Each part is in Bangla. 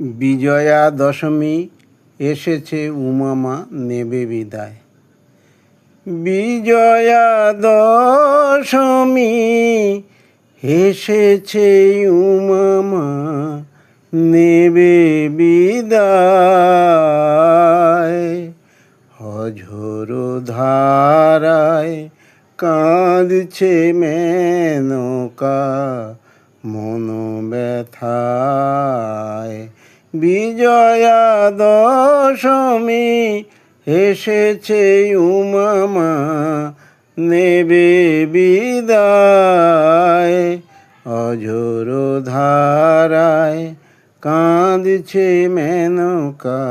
বিজয়া দশমী এসেছে, উমামা নেবে বিদায়। বিজয়া দশমী এসেছে, উমামা নেবে বিদায়। অঝোর ধারায় কাঁদছে মেনকা মন ব্যথায়। বিজয়া দশমী এসেছে, উমামা নেবে বিদায়। অঝোর ধারায় কাঁদছে মেনকা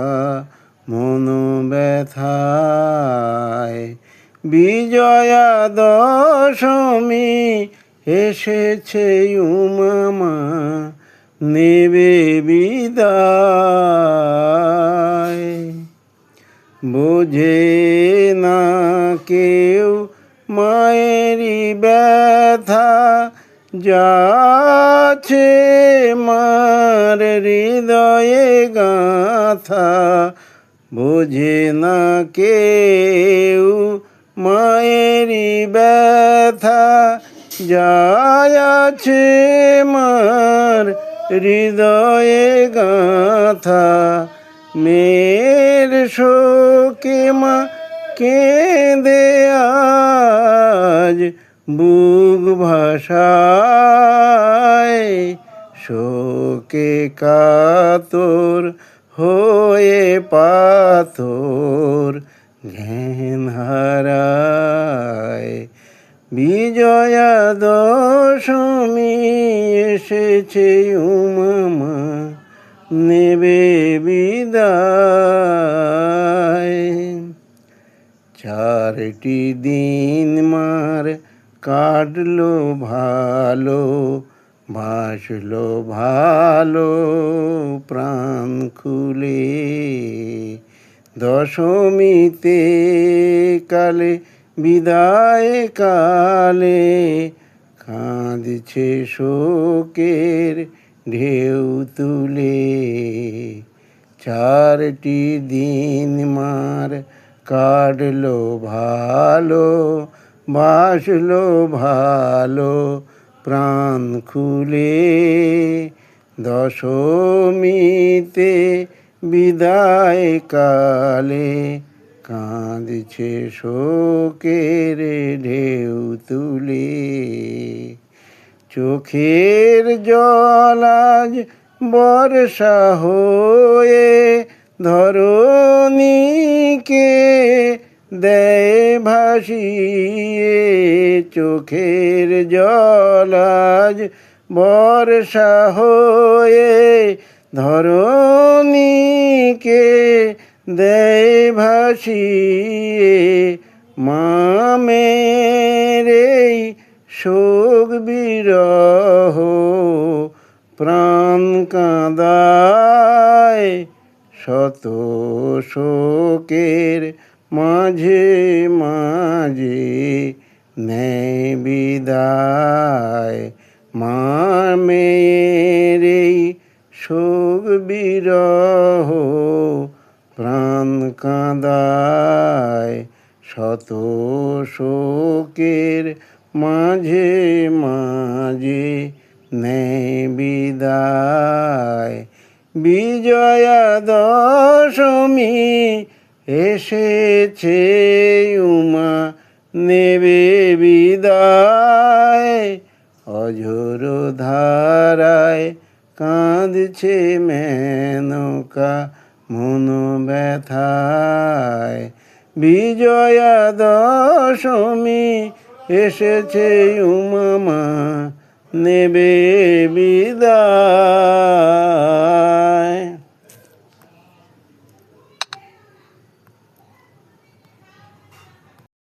মন ব্যথায়। বিজয়া দশমী এসেছে, উমামা নেবে বিদায়। বোঝে না কেউ মায়েরই ব্যথা, যাচ্ছে মার হৃদয়ে গাথা। বোঝে না কেউ মায়েরই ব্যথা, যাচ্ছে মার হৃদয়ে গাথা। মেয়ের শোকে মা কেঁদে আজ বুক ভাষায়। শোকে কাতর হয়ে পাথর জ্ঞান হারায়। বিজয়া দশমী এসেছে, উমামা নেবে বিদায়। 4টি দিন মার কাটলো ভালো, ভাসলো ভালো প্রাণ খুলে। দশমীতে কালে বিদায় কালে কাঁদছে শোকের ঢেউ তুলে। 4টি দিন মার কাটলো ভালো, বাসলো ভালো প্রাণ খুলে। দশমীতে বিদায় কালে কাঁদছে শোকের ঢেউ তুলে। চোখের জল আজ বর্ষা হয়ে ধরণীকে দেয় ভাসিয়ে। চোখের জল আজ বর্ষা হয়ে ধরণীকে দেয় ভাসিয়ে। মামের এই শোক বিরহ প্রাণ কাঁদায়। শত শোকের মাঝে মাঝে নেয় বিদায়। মামের এই শোক বিরহ প্রাণ কাঁদায়। শত শোকের মাঝে মাঝে নেয় বিদায়। বিজয়া দশমী এসেছে, উমা নেবে বিদায়। অঝোর ধারায় কাঁদছে মেনকা মন ব্যথায়। বিজয়া দশমী এসেছে, উমামা নেবে বিদায়।